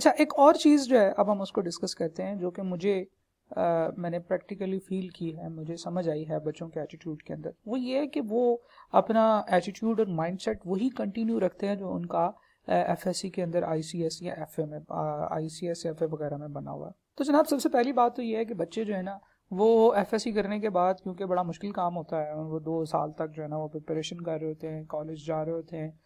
अच्छा, एक और चीज़ जो है अब हम उसको डिस्कस करते हैं, जो कि मुझे मैंने प्रैक्टिकली फील की है, मुझे समझ आई है बच्चों के एटीट्यूड के अंदर। वो ये है कि वो अपना एटीट्यूड और माइंडसेट वही कंटिन्यू रखते हैं जो उनका एफएससी के अंदर आईसीएस या एफए में आईसीएस एफए वगैरह में बना हुआ है। तो जनाब सबसे पहली बात तो ये है कि बच्चे जो है ना वो एफएससी करने के बाद, क्योंकि बड़ा मुश्किल काम होता है, वो 2 साल तक जो है ना वो प्रिपरेशन कर रहे होते हैं, कॉलेज जा रहे होते हैं,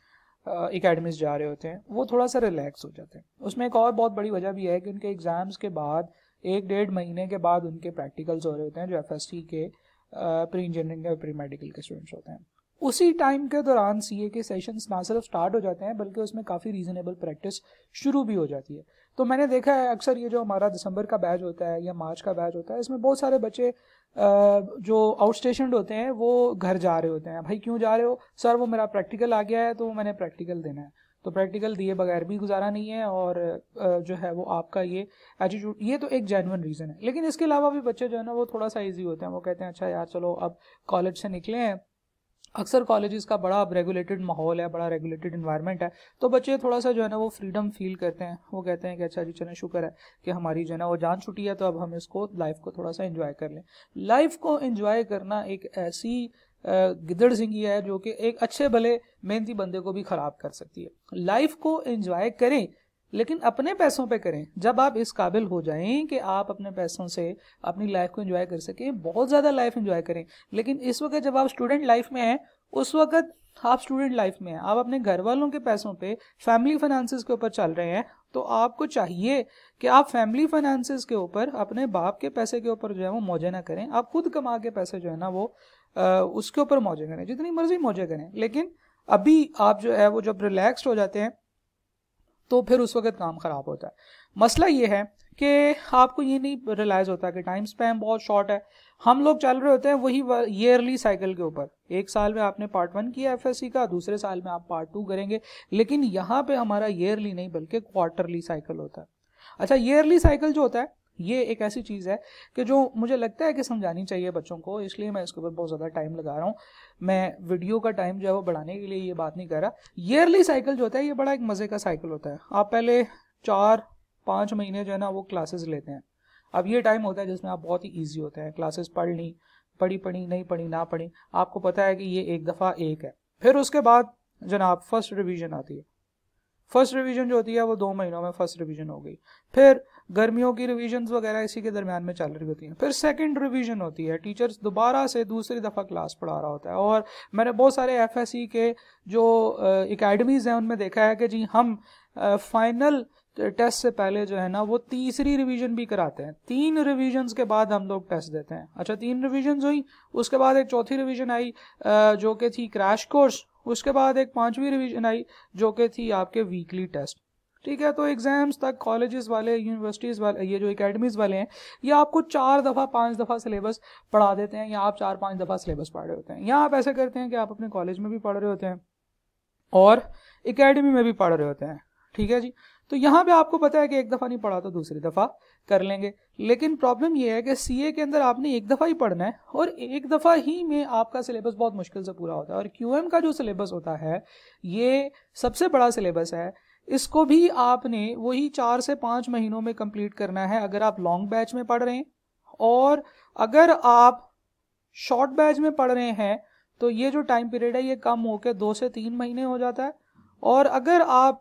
एकेडमीज जा रहे होते हैं, वो थोड़ा सा रिलैक्स हो जाते हैं। उसमें एक और बहुत बड़ी वजह भी है कि उनके एग्ज़ाम्स के बाद 1-1.5 महीने के बाद उनके प्रैक्टिकल्स हो रहे होते हैं, जो एफएसटी के प्री इंजीनियरिंग या प्री मेडिकल के स्टूडेंट्स होते हैं। उसी टाइम के दौरान सीए के सेशंस ना सिर्फ स्टार्ट हो जाते हैं बल्कि उसमें काफ़ी रीजनेबल प्रैक्टिस शुरू भी हो जाती है। तो मैंने देखा है अक्सर ये जो हमारा दिसंबर का बैच होता है या मार्च का बैच होता है, इसमें बहुत सारे बच्चे जो आउट स्टेशन होते हैं वो घर जा रहे होते हैं। भाई क्यों जा रहे हो? सर वो मेरा प्रैक्टिकल आ गया है तो मैंने प्रैक्टिकल देना है। तो प्रैक्टिकल दिए बगैर भी गुजारा नहीं है, और जो है वो आपका ये एटीट्यूड, ये तो एक जेन्युइन रीज़न है। लेकिन इसके अलावा भी बच्चे जो है ना वो थोड़ा सा ईजी होते हैं। वो कहते हैं अच्छा यार चलो अब कॉलेज से निकले हैं, अक्सर कॉलेजेस का बड़ा रेगुलेटेड माहौल है, बड़ा रेगुलेटेड इन्वायरमेंट है, तो बच्चे थोड़ा सा जो है ना वो फ्रीडम फील करते हैं। वो कहते हैं कि अच्छा जी चलें, शुक्र है कि हमारी जो है ना वो जान छुट्टी है, तो अब हम इसको लाइफ को थोड़ा सा एंजॉय कर लें। लाइफ को एंजॉय करना एक ऐसी गिदड़ सिंगी है जो कि एक अच्छे भले मेहनती बंदे को भी ख़राब कर सकती है। लाइफ को एंजॉय करें लेकिन अपने पैसों पे करें। जब आप इस काबिल हो जाएं कि आप अपने पैसों से अपनी लाइफ को एंजॉय कर सकें, बहुत ज़्यादा लाइफ एंजॉय करें। लेकिन इस वक्त जब आप स्टूडेंट लाइफ में हैं, उस वक्त आप स्टूडेंट लाइफ में हैं, आप अपने घर वालों के पैसों पे, फैमिली फाइनेंसेस के ऊपर चल रहे हैं, तो आपको चाहिए कि आप फैमिली फाइनेंसेस के ऊपर, अपने बाप के पैसे के ऊपर जो है वो मौजे ना करें। आप खुद कमा के पैसे जो है ना वो उसके ऊपर मौजे करें, जितनी मर्जी मौजे करें। लेकिन अभी आप जो है वो जब रिलैक्स्ड हो जाते हैं तो फिर उस वक्त काम ख़राब होता है। मसला ये है कि आपको ये नहीं रियलाइज़ होता कि टाइम स्पैन बहुत शॉर्ट है। हम लोग चल रहे होते हैं वही ईयरली साइकिल के ऊपर। एक साल में आपने पार्ट 1 किया एफएससी का, दूसरे साल में आप पार्ट 2 करेंगे, लेकिन यहाँ पे हमारा ईयरली नहीं बल्कि क्वार्टरली साइकिल होता है। अच्छा, ईयरली साइकिल जो होता है ये एक ऐसी चीज़ है कि जो मुझे लगता है कि समझानी चाहिए बच्चों को, इसलिए मैं इसके ऊपर बहुत ज़्यादा टाइम लगा रहा हूँ। मैं वीडियो का टाइम जो है वो बढ़ाने के लिए ये बात नहीं कर रहा। ईयरली साइकिल जो होता है ये बड़ा एक मज़े का साइकिल होता है। आप पहले 4-5 महीने जो है ना वो क्लासेस लेते हैं। अब ये टाइम होता है जिसमें आप बहुत ही ईजी होते हैं, क्लासेस पढ़ ली, पढ़ी नहीं पढ़ी ना पढ़ी, आपको पता है कि ये एक दफ़ा एक है। फिर उसके बाद जनाब फर्स्ट रिवीजन आती है। फर्स्ट रिवीजन जो होती है वो 2 महीनों में फर्स्ट रिवीजन हो गई। फिर गर्मियों की रिवीजन्स वगैरह इसी के दरमियान में चल रही होती हैं। फिर सेकंड रिवीजन होती है, टीचर्स दोबारा से दूसरी दफ़ा क्लास पढ़ा रहा होता है। और मैंने बहुत सारे एफएससी के जो एकेडमीज़ हैं उनमें देखा है कि जी हम फाइनल टेस्ट से पहले जो है ना वो तीसरी रिवीजन भी कराते हैं। 3 रिवीजन्स के बाद हम लोग टेस्ट देते हैं। अच्छा, 3 रिवीजन्स हुई, उसके बाद एक चौथी रिवीजन आई जो कि थी क्रैश कोर्स, उसके बाद एक 5वीं रिवीजन आई जो कि थी आपके वीकली टेस्ट। ठीक है, तो एग्जाम्स तक कॉलेजेस वाले, यूनिवर्सिटीज़ वाले, ये जो एकेडमीज़ वाले हैं, ये आपको 4 दफ़ा 5 दफ़ा सिलेबस पढ़ा देते हैं, या आप 4-5 दफ़ा सिलेबस पढ़ रहे होते हैं। या आप ऐसे करते हैं कि आप अपने कॉलेज में भी पढ़ रहे होते हैं और एकेडमी में भी पढ़ रहे होते हैं। ठीक है जी, तो यहाँ पे आपको पता है कि एक दफ़ा नहीं पढ़ा तो दूसरी दफ़ा कर लेंगे। लेकिन प्रॉब्लम ये है कि सीए के अंदर आपने एक दफ़ा ही पढ़ना है और एक दफ़ा ही में आपका सिलेबस बहुत मुश्किल से पूरा होता है। और क्यूएम का जो सिलेबस होता है ये सबसे बड़ा सिलेबस है, इसको भी आपने वही 4 से 5 महीनों में कंप्लीट करना है अगर आप लॉन्ग बैच में पढ़ रहे हैं। और अगर आप शॉर्ट बैच में पढ़ रहे हैं तो ये जो टाइम पीरियड है ये कम होकर 2 से 3 महीने हो जाता है। और अगर आप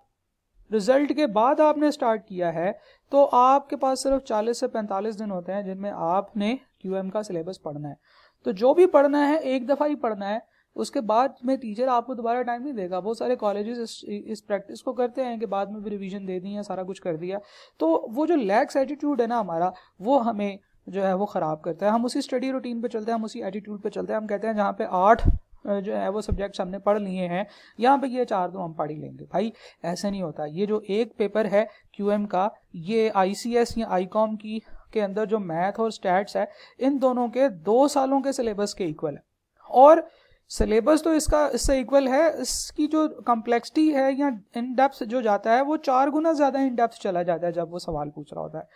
रिजल्ट के बाद आपने स्टार्ट किया है तो आपके पास सिर्फ 40 से 45 दिन होते हैं जिनमें आपने क्यूएम का सिलेबस पढ़ना है। तो जो भी पढ़ना है एक दफ़ा ही पढ़ना है, उसके बाद में टीचर आपको दोबारा टाइम नहीं देगा। बहुत सारे कॉलेजेस इस प्रैक्टिस को करते हैं कि बाद में भी रिवीजन दे दी है, सारा कुछ कर दिया। तो वो जो लैक्स एटीट्यूड है ना हमारा, वो हमें जो है वो ख़राब करता है। हम उसी स्टडी रूटीन पे चलते हैं, हम उसी एटीट्यूड पे चलते हैं। हम कहते हैं जहाँ पे 8 जो है वो सब्जेक्ट्स हमने पढ़ लिए हैं, यहाँ पे ये 4 तो हम पढ़ ही लेंगे। भाई ऐसे नहीं होता। ये जो एक पेपर है क्यूएम का, ये आईसीएस या आईकॉम की के अंदर जो मैथ और स्टैट्स है, इन दोनों के 2 सालों के सिलेबस के इक्वल है। और सिलेबस तो इसका इससे इक्वल है, इसकी जो कम्प्लेक्सिटी है या इन डेप्थ जो जाता है वो 4 गुना ज़्यादा इन डेप्थ चला जाता है जब वो सवाल पूछ रहा होता है।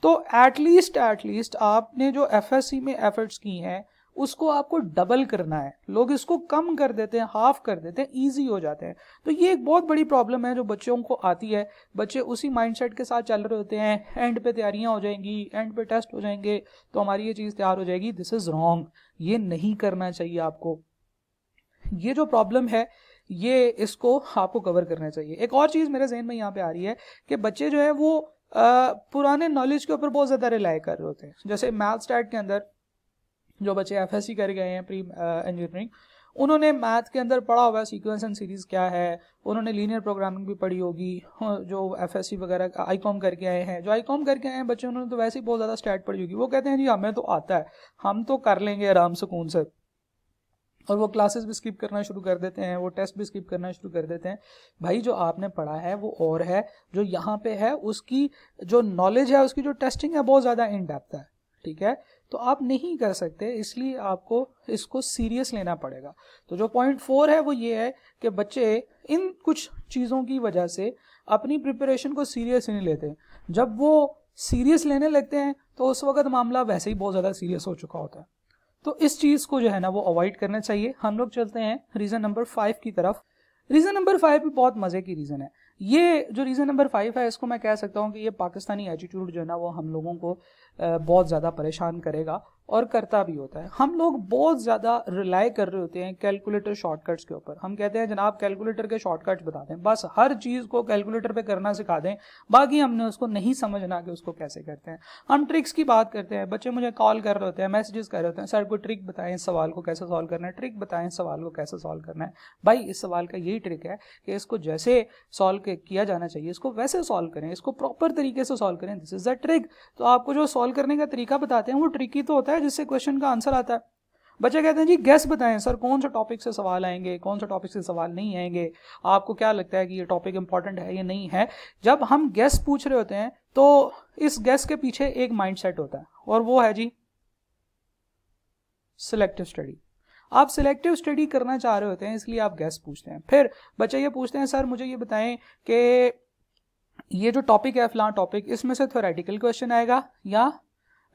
तो एटलीस्ट आपने जो एफएससी में एफर्ट्स की हैं उसको आपको डबल करना है। लोग इसको कम कर देते हैं, हाफ कर देते हैं, ईजी हो जाते हैं। तो ये एक बहुत बड़ी प्रॉब्लम है जो बच्चों को आती है। बच्चे उसी माइंडसेट के साथ चल रहे होते हैं, एंड पे तैयारियां हो जाएंगी, एंड पे टेस्ट हो जाएंगे तो हमारी ये चीज़ तैयार हो जाएगी। दिस इज रॉन्ग, ये नहीं करना चाहिए आपको। ये जो प्रॉब्लम है ये इसको आपको कवर करना चाहिए। एक और चीज़ मेरे जहन में यहाँ पे आ रही है कि बच्चे जो है वो पुराने नॉलेज के ऊपर बहुत ज़्यादा रिलाई कर रहे होते हैं। जैसे मैथ स्टैट के अंदर जो बच्चे एफएससी कर गए हैं, प्री इंजीनियरिंग, उन्होंने मैथ के अंदर पढ़ा हुआ है सीक्वेंस एंड सीरीज क्या है, उन्होंने लीनियर प्रोग्रामिंग भी पढ़ी होगी। जो एफएससी वगैरह आईकॉम करके आए हैं, जो आईकॉम करके आए हैं बच्चे, उन्होंने तो वैसे ही बहुत ज़्यादा स्टैट पढ़ी होगी। वो कहते हैं जी हमें तो आता है, हम तो कर लेंगे आराम सुकून से, और वो क्लासेस भी स्किप करना शुरू कर देते हैं, वो टेस्ट भी स्किप करना शुरू कर देते हैं। भाई जो आपने पढ़ा है वो और है, जो यहाँ पे है उसकी जो नॉलेज है, उसकी जो टेस्टिंग है बहुत ज़्यादा इन डेप्थ है, ठीक है। तो आप नहीं कर सकते, इसलिए आपको इसको सीरियस लेना पड़ेगा। तो जो पॉइंट 4 है वो ये है कि बच्चे इन कुछ चीज़ों की वजह से अपनी प्रिपरेशन को सीरियस नहीं लेते। जब वो सीरियस लेने लगते हैं तो उस वक्त मामला वैसे ही बहुत ज़्यादा सीरियस हो चुका होता है। तो इस चीज़ को जो है ना वो अवॉइड करना चाहिए। हम लोग चलते हैं रीज़न नंबर 5 की तरफ। रीज़न नंबर 5 भी बहुत मज़े की रीज़न है। ये जो रीज़न नंबर 5 है, इसको मैं कह सकता हूँ कि ये पाकिस्तानी एटीट्यूड जो है ना वो हम लोगों को बहुत ज़्यादा परेशान करेगा और करता भी होता है। हम लोग बहुत ज़्यादा रिलाई कर रहे होते हैं कैलकुलेटर शॉर्टकट्स के ऊपर। हम कहते हैं जनाब कैलकुलेटर के शॉर्टकट्स बता दें, बस हर चीज़ को कैलकुलेटर पे करना सिखा दें, बाकी हमने उसको नहीं समझना कि उसको कैसे करते हैं। हम ट्रिक्स की बात करते हैं, बच्चे मुझे कॉल कर रहे होते हैं, मैसेजेस कर रहे होते हैं, सर कोई ट्रिक बताएं इस सवाल को कैसे सॉल्व करना है, ट्रिक बताएं इस सवाल को कैसे सॉल्व करना है। भाई इस सवाल का यही ट्रिक है कि इसको जैसे सॉल्व किया जाना चाहिए इसको वैसे सॉल्व करें, इसको प्रॉपर तरीके से सॉल्व करें, दिस इज द ट्रिक। तो आपको जो सॉल्व करने का तरीका बताते हैं वो ट्रिक ही तो होता है जिससे क्वेश्चन का आंसर आता है। बच्चे कहते हैं जी गैस बताएं सर, कौन सा टॉपिक से सवाल आएंगे, कौन सा टॉपिक से सवाल नहीं आएंगे, आपको क्या लगता है कि ये टॉपिक इंपॉर्टेंट है या नहीं है। जब हम गैस पूछ रहे होते हैं तो इस गैस के पीछे एक माइंडसेट होता है और वो है जी सिलेक्टिव स्टडी। आप सिलेक्टिव स्टडी करना चाह रहे होते हैं इसलिए आप गैस पूछते हैं। फिर बच्चे ये पूछते हैं सर मुझे ये बताएं कि ये जो टॉपिक है फलां टॉपिक, इसमें से थ्योरेटिकल क्वेश्चन आएगा या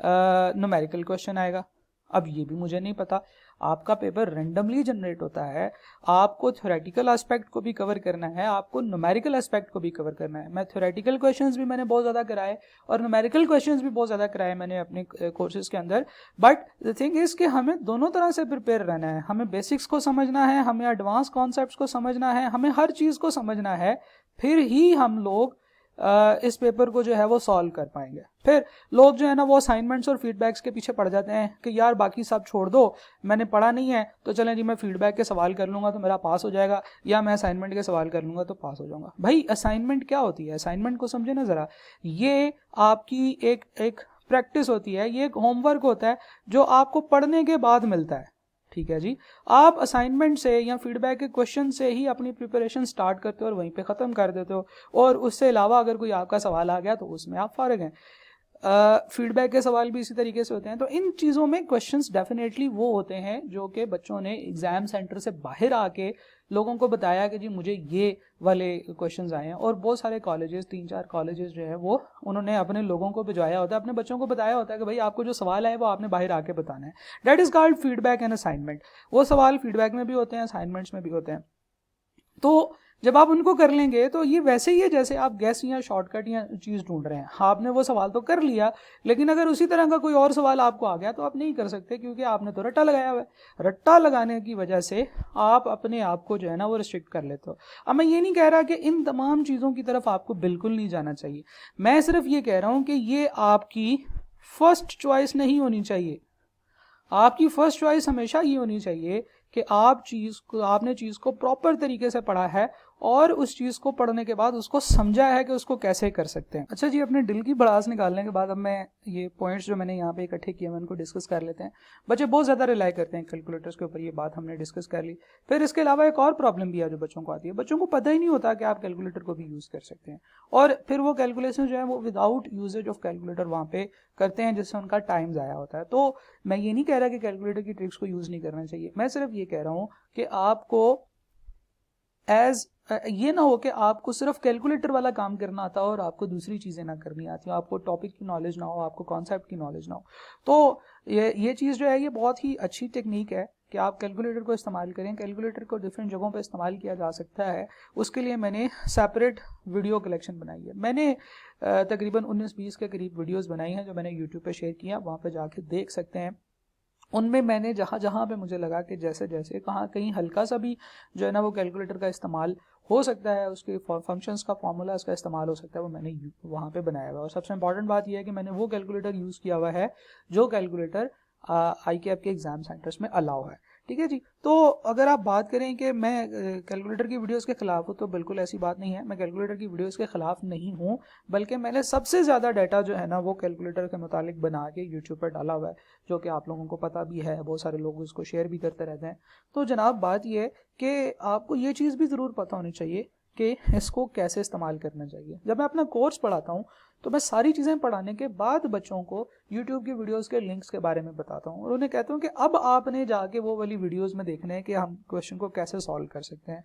न्यूमेरिकल क्वेश्चन आएगा। अब ये भी मुझे नहीं पता, आपका पेपर रेंडमली जनरेट होता है, आपको थ्योरेटिकल एस्पेक्ट को भी कवर करना है, आपको न्यूमेरिकल एस्पेक्ट को भी कवर करना है। मैं थ्योरेटिकल क्वेश्चंस भी मैंने बहुत ज़्यादा कराए और न्यूमेरिकल क्वेश्चंस भी बहुत ज़्यादा कराए मैंने अपने कोर्सेज के अंदर। बट द थिंग इज़ कि हमें दोनों तरह से प्रिपेयर रहना है, हमें बेसिक्स को समझना है, हमें एडवांस कॉन्सेप्ट्स को समझना है, हमें हर चीज़ को समझना है, फिर ही हम लोग इस पेपर को जो है वो सॉल्व कर पाएंगे। फिर लोग जो है ना वो असाइनमेंट्स और फीडबैक्स के पीछे पड़ जाते हैं कि यार बाकी सब छोड़ दो, मैंने पढ़ा नहीं है तो चलें जी मैं फीडबैक के सवाल कर लूँगा तो मेरा पास हो जाएगा, या मैं असाइनमेंट के सवाल कर लूँगा तो पास हो जाऊँगा। भाई असाइनमेंट क्या होती है, असाइनमेंट को समझे ना ज़रा, ये आपकी एक प्रैक्टिस होती है, ये एक होमवर्क होता है जो आपको पढ़ने के बाद मिलता है, ठीक है जी। आप असाइनमेंट से या फीडबैक के क्वेश्चन से ही अपनी प्रिपरेशन स्टार्ट करते हो और वहीं पे ख़त्म कर देते हो, और उससे अलावा अगर कोई आपका सवाल आ गया तो उसमें आप फारिग हैं। फीडबैक के सवाल भी इसी तरीके से होते हैं। तो इन चीज़ों में क्वेश्चंस डेफिनेटली वो होते हैं जो कि बच्चों ने एग्ज़ाम सेंटर से बाहर आके लोगों को बताया कि जी मुझे ये वाले क्वेश्चंस आए हैं। और बहुत सारे कॉलेजेस, 3-4 कॉलेजेस जो है वो उन्होंने अपने लोगों को भिजवाया होता है, अपने बच्चों को बताया होता है कि भाई आपको जो सवाल आए वो आपने बाहर आके बताना है। That is called feedback and assignment. वो सवाल फीडबैक में भी होते हैं, असाइनमेंट्स में भी होते हैं। तो जब आप उनको कर लेंगे तो ये वैसे ही है जैसे आप गैस या शॉर्टकट या चीज़ ढूंढ रहे हैं। आपने वो सवाल तो कर लिया, लेकिन अगर उसी तरह का कोई और सवाल आपको आ गया तो आप नहीं कर सकते, क्योंकि आपने तो रट्टा लगाया हुआ है। रट्टा लगाने की वजह से आप अपने आप को जो है ना वो रिस्ट्रिक्ट कर लेते हो। अब मैं ये नहीं कह रहा कि इन तमाम चीज़ों की तरफ आपको बिल्कुल नहीं जाना चाहिए, मैं सिर्फ ये कह रहा हूँ कि ये आपकी फर्स्ट चॉइस नहीं होनी चाहिए। आपकी फर्स्ट चॉइस हमेशा ये होनी चाहिए कि आपने चीज़ को प्रॉपर तरीके से पढ़ा है और उस चीज़ को पढ़ने के बाद उसको समझा है कि उसको कैसे कर सकते हैं। अच्छा जी, अपने दिल की भड़ास निकालने के बाद अब मैं ये पॉइंट्स जो मैंने यहाँ पे इकट्ठे किए हैं उनको डिस्कस कर लेते हैं। बच्चे बहुत ज़्यादा रिलाई करते हैं कैलकुलेटर्स के ऊपर, ये बात हमने डिस्कस कर ली। फिर इसके अलावा एक और प्रॉब्लम भी है जो बच्चों को आती है, बच्चों को पता ही नहीं होता कि आप कैलकुलेटर को भी यूज़ कर सकते हैं, और फिर वो कैलकुलेशन जो है वो विदाउट यूजेज ऑफ कैलकुलेटर वहाँ पे करते हैं, जिससे उनका टाइम ज़ाया होता है। तो मैं ये नहीं कह रहा कि कैलकुलेटर की ट्रिक्स को यूज़ नहीं करना चाहिए, मैं सिर्फ ये कह रहा हूँ कि आपको एज ये ना हो कि आपको सिर्फ कैलकुलेटर वाला काम करना आता हो और आपको दूसरी चीज़ें ना करनी आती हो, आपको टॉपिक की नॉलेज ना हो, आपको कॉन्सेप्ट की नॉलेज ना हो। तो ये चीज़ जो है ये बहुत ही अच्छी टेक्निक है कि आप कैलकुलेटर को इस्तेमाल करें। कैलकुलेटर को डिफरेंट जगहों पे इस्तेमाल किया जा सकता है, उसके लिए मैंने सेपरेट वीडियो कलेक्शन बनाई है। मैंने तकरीबन 19-20 के करीब वीडियोस बनाई हैं जो मैंने यूट्यूब पे शेयर किया, वहाँ पे जाके देख सकते हैं। उनमें मैंने जहाँ जहाँ पे मुझे लगा कि जैसे जैसे कहाँ कहीं हल्का सा भी जो है ना वो कैलकुलेटर का इस्तेमाल हो सकता है, उसके फंक्शंस का फार्मूला इसका इस्तेमाल हो सकता है, वो मैंने वहाँ पे बनाया हुआ है। और सबसे इंपॉर्टेंट बात यह है कि मैंने वो कैलकुलेटर यूज़ किया हुआ है जो कैलकुलेटर ICAP के एग्जाम सेंटर्स में अलाउ है। ठीक है जी। तो अगर आप बात करें कि मैं कैलकुलेटर की वीडियोस के खिलाफ हूँ, तो बिल्कुल ऐसी बात नहीं है। मैं कैलकुलेटर की वीडियोस के खिलाफ नहीं हूँ, बल्कि मैंने सबसे ज़्यादा डाटा जो है ना वो कैलकुलेटर के मुतालिक बना के यूट्यूब पर डाला हुआ है, जो कि आप लोगों को पता भी है, बहुत सारे लोग उसको शेयर भी करते रहते हैं। तो जनाब बात यह है कि आपको ये चीज़ भी ज़रूर पता होनी चाहिए कि इसको कैसे इस्तेमाल करना चाहिए। जब मैं अपना कोर्स पढ़ाता हूँ तो मैं सारी चीज़ें पढ़ाने के बाद बच्चों को YouTube की वीडियोस के लिंक्स के बारे में बताता हूँ और उन्हें कहता हूँ कि अब आपने जाके वो वाली वीडियोस में देखना है कि हम क्वेश्चन को कैसे सॉल्व कर सकते हैं।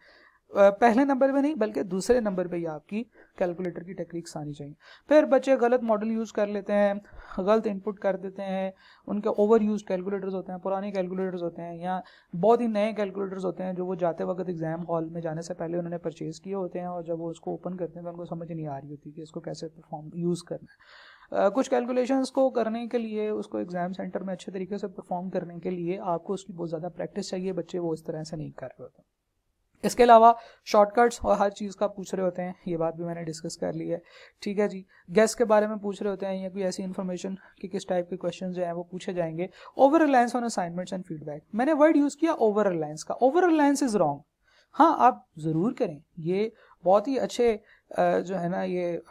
पहले नंबर पे नहीं बल्कि दूसरे नंबर पे ही आपकी कैलकुलेटर की टेक्निक्स आनी चाहिए। फिर बच्चे गलत मॉडल यूज़ कर लेते हैं, गलत इनपुट कर देते हैं, उनके ओवर यूज कैलकुलेटर्स होते हैं, पुराने कैलकुलेटर्स होते हैं या बहुत ही नए कैलकुलेटर्स होते हैं जो वो जाते वक्त एग्जाम हॉल में जाने से पहले उन्होंने परचेज़ किए होते हैं, और जब वो उसको ओपन करते हैं तो उनको समझ नहीं आ रही होती कि इसको कैसे परफॉर्म यूज़ करना है। कुछ कैलकुलेशंस को करने के लिए, उसको एग्जाम सेंटर में अच्छे तरीके से परफॉर्म करने के लिए आपको उसकी बहुत ज़्यादा प्रैक्टिस चाहिए। बच्चे वो इस तरह से नहीं कर रहे होते। इसके अलावा शॉर्टकट्स और हर चीज़ का पूछ रहे होते हैं, ये बात भी मैंने डिस्कस कर ली है। ठीक है जी। गेस के बारे में पूछ रहे होते हैं या कोई ऐसी इन्फॉर्मेशन कि किस टाइप के क्वेश्चन जो हैं वो पूछे जाएंगे। Over reliance on assignments and feedback, मैंने वर्ड यूज़ किया ओवर रिलायंस का। Over Reliance is wrong. हाँ, आप ज़रूर करें, ये बहुत ही अच्छे जो है ना ये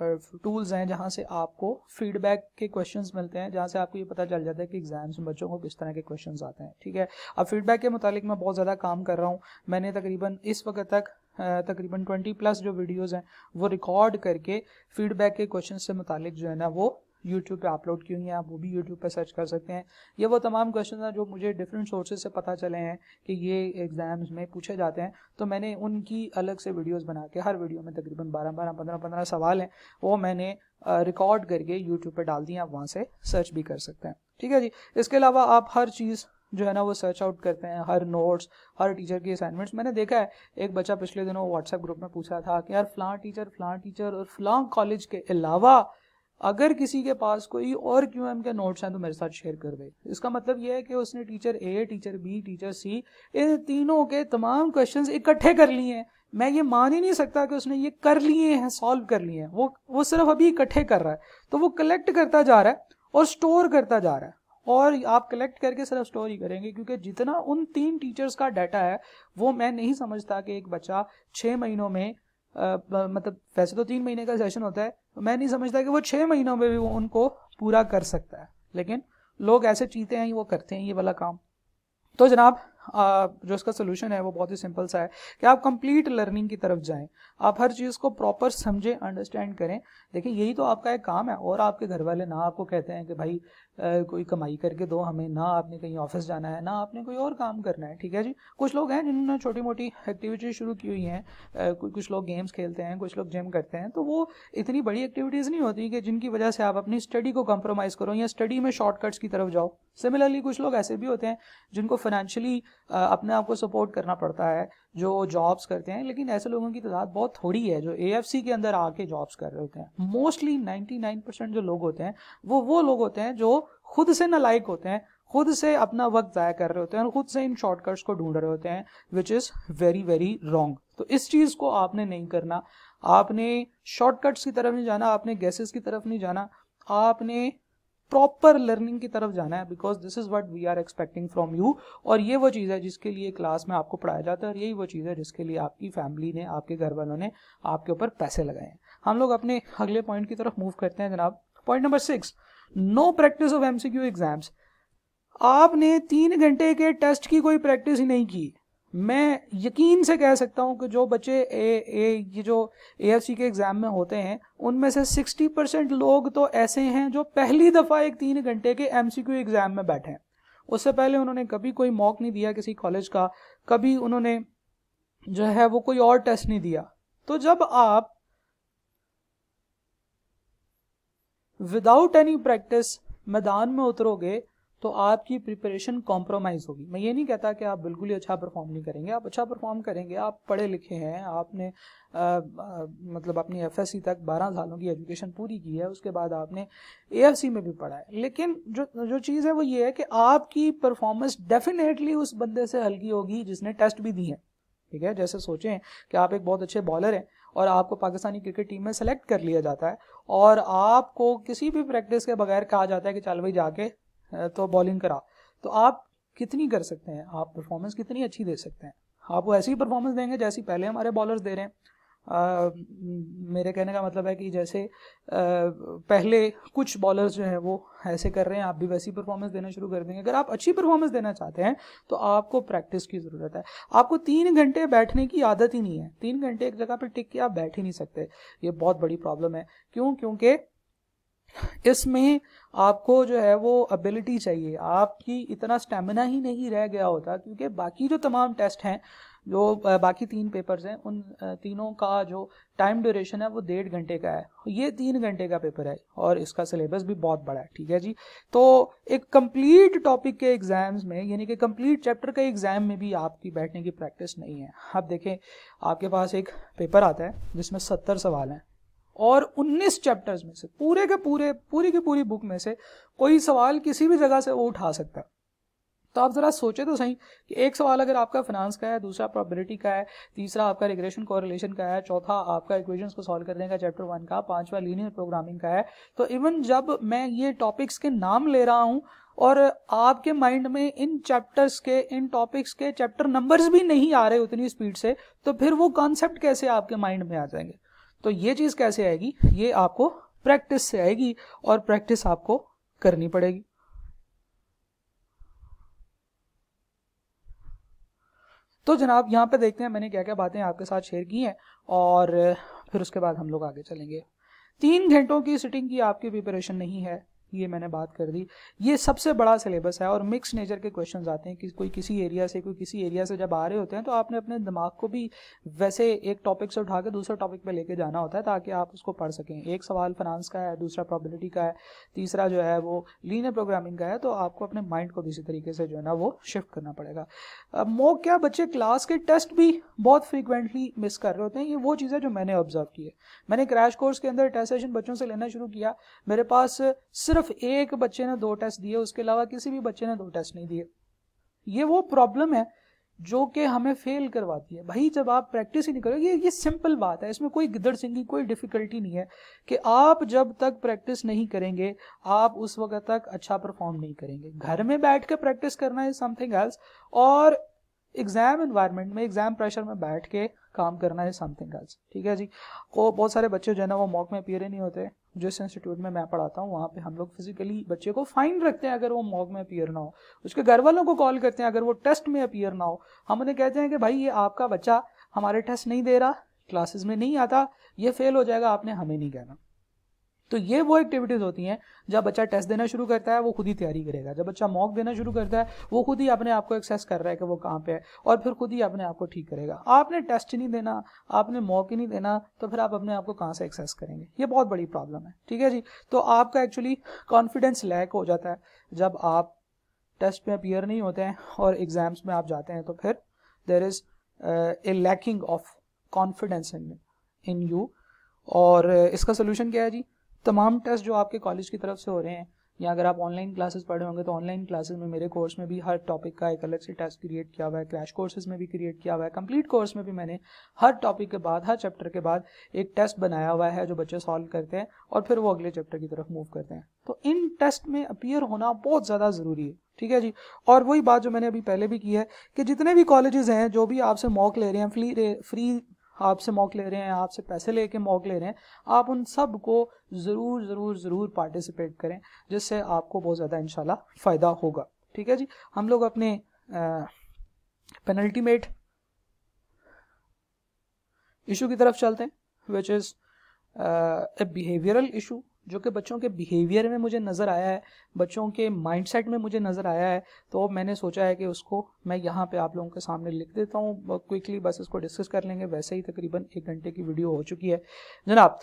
टूल्स हैं जहाँ से आपको फीडबैक के क्वेश्चंस मिलते हैं, जहाँ से आपको ये पता चल जाता है कि एग्जाम्स में बच्चों को किस तरह के क्वेश्चंस आते हैं। ठीक है। अब फीडबैक के मुतालिक मैं बहुत ज़्यादा काम कर रहा हूँ। मैंने तकरीबन इस वक्त तक तकरीबन 20+ जो वीडियोज़ हैं वो रिकॉर्ड करके फीडबैक के क्वेश्चन से मुतालिक जो है ना वो यूट्यूब पे अपलोड की हुई हैं। आप वो भी यूट्यूब पे सर्च कर सकते हैं। ये वो तमाम क्वेश्चन हैं जो मुझे डिफरेंट सोर्सेज से पता चले हैं कि ये एग्जाम्स में पूछे जाते हैं, तो मैंने उनकी अलग से वीडियोस बना के, हर वीडियो में तकरीबन 12-12, 15-15 सवाल हैं, वो मैंने रिकॉर्ड करके यूट्यूब पर डाल दिए। आप वहाँ से सर्च भी कर सकते हैं। ठीक है जी। इसके अलावा आप हर चीज़ जो है ना वो सर्च आउट करते हैं, हर नोट्स, हर टीचर की असाइनमेंट्स। मैंने देखा है एक बच्चा पिछले दिनों व्हाट्सएप ग्रुप में पूछा था कि यार फ़लाँ टीचर और फ़लाँ कॉलेज के अलावा अगर किसी के पास कोई और QM के नोट्स हैं तो मेरे साथ शेयर कर दे। इसका मतलब यह है कि उसने teacher A, teacher B, teacher C, इन तीनों के तमाम क्वेश्चंस इकट्ठे कर लिए हैं। मैं ये मान ही नहीं सकता कि उसने ये कर लिए हैं, सॉल्व कर लिए हैं। वो सिर्फ अभी इकट्ठे कर रहा है, तो वो कलेक्ट करता जा रहा है और स्टोर करता जा रहा है। और आप कलेक्ट करके सिर्फ स्टोर ही करेंगे, क्योंकि जितना उन 3 टीचर्स का डाटा है वो मैं नहीं समझता कि एक बच्चा 6 महीनों में मतलब वैसे तो 3 महीने का सेशन होता है, तो मैं नहीं समझता कि वो 6 महीनों में भी वो उनको पूरा कर सकता है। लेकिन लोग ऐसे चीते हैं, वो करते हैं ये वाला काम। तो जनाब जो इसका सोल्यूशन है वो बहुत ही सिंपल सा है कि आप कंप्लीट लर्निंग की तरफ जाएं। आप हर चीज़ को प्रॉपर समझें, अंडरस्टैंड करें। देखिए यही तो आपका एक काम है। और आपके घर वाले ना आपको कहते हैं कि भाई कोई कमाई करके दो हमें, ना आपने कहीं ऑफिस जाना है, ना आपने कोई और काम करना है। ठीक है जी। कुछ लोग हैं जिन्होंने छोटी मोटी एक्टिविटीज शुरू की हुई हैं, कुछ लोग गेम्स खेलते हैं, कुछ लोग जिम करते हैं, तो वो इतनी बड़ी एक्टिविटीज़ नहीं होती कि जिनकी वजह से आप अपनी स्टडी को कंप्रोमाइज़ करो या स्टडी में शॉर्टकट्स की तरफ जाओ। सिमिलरली कुछ लोग ऐसे भी होते हैं जिनको फाइनेंशियली अपने आप को सपोर्ट करना पड़ता है, जो जॉब्स करते हैं, लेकिन ऐसे लोगों की तादाद बहुत थोड़ी है जो AFC के अंदर आके जॉब्स कर रहे होते हैं। मोस्टली 99% जो लोग होते हैं वो लोग होते हैं जो खुद से नालायक होते हैं, खुद से अपना वक्त ज़ाया कर रहे होते हैं और खुद से इन शॉर्टकट्स को ढूंढ रहे होते हैं, which is very very wrong. तो इस चीज़ को आपने नहीं करना। आपने शॉर्टकट्स की तरफ नहीं जाना, आपने गैसेस की तरफ नहीं जाना, आपने प्रॉपर लर्निंग की तरफ जाना है, because this is what we are expecting from you. और ये वो चीज़ है जिसके लिए क्लास में आपको पढ़ाया जाता है, और यही वो चीज़ है जिसके लिए आपकी फैमिली ने, आपके घर वालों ने आपके ऊपर पैसे लगाए हैं। हम लोग अपने अगले पॉइंट की तरफ मूव करते हैं जनाब। Point number 6, know practice of MCQ exams. आपने 3 घंटे के टेस्ट की कोई प्रैक्टिस ही नहीं की। मैं यकीन से कह सकता हूं कि जो बच्चे ये जो AFC के एग्जाम में होते हैं उनमें से 60% लोग तो ऐसे हैं जो पहली दफ़ा एक 3 घंटे के MCQ एग्जाम में बैठे हैं। उससे पहले उन्होंने कभी कोई मॉक नहीं दिया किसी कॉलेज का, कभी उन्होंने जो है वो कोई और टेस्ट नहीं दिया, तो जब आप विदाउट एनी प्रैक्टिस मैदान में उतरोगे तो आपकी प्रिपरेशन कॉम्प्रोमाइज होगी। मैं ये नहीं कहता कि आप बिल्कुल ही अच्छा परफॉर्म नहीं करेंगे, आप अच्छा परफॉर्म करेंगे, आप पढ़े लिखे हैं, आपने मतलब अपनी एफएससी तक 12 सालों की एजुकेशन पूरी की है, उसके बाद आपने एएफसी में भी पढ़ा है, लेकिन जो चीज़ है वो ये है कि आपकी परफॉर्मेंस डेफिनेटली उस बंदे से हल्की होगी जिसने टेस्ट भी दी है। ठीक है, जैसे सोचें कि आप एक बहुत अच्छे बॉलर हैं और आपको पाकिस्तानी क्रिकेट टीम में सेलेक्ट कर लिया जाता है और आपको किसी भी प्रैक्टिस के बगैर कहा जाता है कि चल भाई जाके तो बॉलिंग करा, तो आप कितनी कर सकते हैं, आप परफॉर्मेंस कितनी अच्छी दे सकते हैं? आप वो ऐसी ही परफॉर्मेंस देंगे जैसी पहले हमारे बॉलर्स दे रहे हैं। मेरे कहने का मतलब है कि जैसे पहले कुछ बॉलर्स जो हैं वो ऐसे कर रहे हैं, आप भी वैसी परफॉर्मेंस देना शुरू कर देंगे। अगर आप अच्छी परफॉर्मेंस देना चाहते हैं तो आपको प्रैक्टिस की ज़रूरत है। आपको 3 घंटे बैठने की आदत ही नहीं है, 3 घंटे एक जगह पर टिक के आप बैठ ही नहीं सकते। ये बहुत बड़ी प्रॉब्लम है। क्यों? क्योंकि इसमें आपको जो है वो एबिलिटी चाहिए, आपकी इतना स्टेमिना ही नहीं रह गया होता, क्योंकि बाकी जो तमाम टेस्ट हैं, जो बाकी 3 पेपर्स हैं, उन तीनों का जो टाइम ड्यूरेशन है वो 1.5 घंटे का है, ये 3 घंटे का पेपर है और इसका सिलेबस भी बहुत बड़ा है। ठीक है जी, तो एक कंप्लीट टॉपिक के एग्जाम्स में, यानी कि कंप्लीट चैप्टर के एग्जाम में भी आपकी बैठने की प्रैक्टिस नहीं है। आप देखें, आपके पास एक पेपर आता है जिसमें 70 सवाल हैं और 19 चैप्टर्स में से पूरी की पूरी बुक में से कोई सवाल किसी भी जगह से वो उठा सकता है। तो आप जरा सोचे तो सही कि एक सवाल अगर आपका फाइनेंस का है, दूसरा प्रोबेबिलिटी का है, तीसरा आपका रिग्रेशन कोरिलेशन का है, चौथा आपका इक्वेशंस को सॉल्व करने का चैप्टर 1 का, पांचवा लीनियर प्रोग्रामिंग का है। तो इवन जब मैं ये टॉपिक्स के नाम ले रहा हूं और आपके माइंड में इन चैप्टर्स के, इन टॉपिक्स के चैप्टर नंबर्स भी नहीं आ रहे उतनी स्पीड से, तो फिर वो कॉन्सेप्ट कैसे आपके माइंड में आ जाएंगे? तो ये चीज़ कैसे आएगी? ये आपको प्रैक्टिस से आएगी और प्रैक्टिस आपको करनी पड़ेगी। तो जनाब यहाँ पे देखते हैं मैंने क्या क्या बातें आपके साथ शेयर की हैं और फिर उसके बाद हम लोग आगे चलेंगे। 3 घंटों की सिटिंग की आपकी प्रिपरेशन नहीं है, ये मैंने बात कर दी। ये सबसे बड़ा सिलेबस है और मिक्स नेचर के क्वेश्चंस आते हैं कि कोई किसी एरिया से, कोई किसी एरिया से जब आ रहे होते हैं तो आपने अपने दिमाग को भी वैसे एक टॉपिक से उठा के दूसरे टॉपिक पे लेके जाना होता है ताकि आप उसको पढ़ सकें। एक सवाल फाइनेंस का है, दूसरा प्रोबेबिलिटी का है, तीसरा जो है वो लीनियर प्रोग्रामिंग का है, तो आपको अपने माइंड को भी इसी तरीके से जो है ना वो शिफ्ट करना पड़ेगा। मॉक क्या, बच्चे क्लास के टेस्ट भी बहुत फ्रीक्वेंटली मिस कर रहे होते हैं। ये वो चीज़ है जो मैंने ऑब्जर्व की है। मैंने क्रैश कोर्स के अंदर टेस्ट सेशन बच्चों से लेना शुरू किया, मेरे पास सिर्फ एक बच्चे ने 2 टेस्ट दिए, उसके अलावा किसी भी बच्चे ने 2 टेस्ट नहीं दिए। ये वो प्रॉब्लम है जो कि हमें फेल करवाती है। भाई जब आप प्रैक्टिस ही नहीं करोगे, ये सिंपल बात है, इसमें कोई गिद्दड़ सिंगी कोई डिफिकल्टी नहीं है कि आप जब तक प्रैक्टिस नहीं करेंगे आप उस वक्त तक अच्छा परफॉर्म नहीं करेंगे। घर में बैठ के प्रैक्टिस करना इज समथिंग एल्स और एग्जाम एनवायरनमेंट में, एग्जाम प्रेशर में बैठ के काम करना है समथिंग एल्स। ठीक है जी। को बहुत सारे बच्चे जो है ना वो मॉक में अपीयर ही नहीं होते। जिस इंस्टीट्यूट में मैं पढ़ाता हूँ वहाँ पे हम लोग फिजिकली बच्चे को फाइन रखते हैं अगर वो मॉक में अपीयर ना हो, उसके घर वालों को कॉल करते हैं अगर वो टेस्ट में अपीयर ना हो। हम उन्हें कहते हैं कि भाई ये आपका बच्चा हमारे टेस्ट नहीं दे रहा, क्लासेस में नहीं आता, ये फेल हो जाएगा, आपने हमें नहीं कहना। तो ये वो एक्टिविटीज होती हैं जब बच्चा टेस्ट देना शुरू करता है वो खुद ही तैयारी करेगा, जब बच्चा मॉक देना शुरू करता है वो खुद ही अपने आप को एक्सेस कर रहा है कि वो कहाँ पे है और फिर खुद ही अपने आप को ठीक करेगा। आपने टेस्ट ही नहीं देना, आपने मॉक ही नहीं देना, तो फिर आप अपने आप को कहाँ से एक्सेस करेंगे? ये बहुत बड़ी प्रॉब्लम है। ठीक है जी। तो आपका एक्चुअली कॉन्फिडेंस लैक हो जाता है जब आप टेस्ट में अपीयर नहीं होते हैं और एग्जाम्स में आप जाते हैं, तो फिर there is a lacking of confidence in you. और इसका सोल्यूशन क्या है जी? तमाम टेस्ट जो आपके कॉलेज की तरफ से हो रहे हैं या अगर आप ऑनलाइन क्लासेस पढ़ रहे होंगे तो ऑनलाइन क्लासेस में मेरे कोर्स में भी हर टॉपिक का एक अलग से टेस्ट क्रिएट किया हुआ है, क्रैश कोर्सेज में भी क्रिएट किया हुआ है, कंप्लीट कोर्स में भी मैंने हर टॉपिक के बाद, हर चैप्टर के बाद एक टेस्ट बनाया हुआ है जो बच्चे सॉल्व करते हैं और फिर वो अगले चैप्टर की तरफ मूव करते हैं। तो इन टेस्ट में अपीयर होना बहुत ज़्यादा ज़रूरी है। ठीक है जी। और वही बात जो मैंने अभी पहले भी की है कि जितने भी कॉलेजेस हैं जो भी आपसे मॉक ले रहे हैं, फ्री आपसे मॉक ले रहे हैं, आपसे पैसे लेके मॉक ले रहे हैं, आप उन सब को ज़रूर ज़रूर ज़रूर पार्टिसिपेट करें जिससे आपको बहुत ज़्यादा इंशाल्लाह फ़ायदा होगा। ठीक है जी। हम लोग अपने पेनल्टीमेट इशू की तरफ चलते हैं, which is a behavioural issue जो कि बच्चों के बिहेवियर में मुझे नज़र आया है, बच्चों के माइंडसेट में मुझे नज़र आया है, तो मैंने सोचा है कि उसको मैं यहाँ पे आप लोगों के सामने लिख देता हूँ क्विकली, बस इसको डिस्कस कर लेंगे। वैसे ही तकरीबन 1 घंटे की वीडियो हो चुकी है जनाब।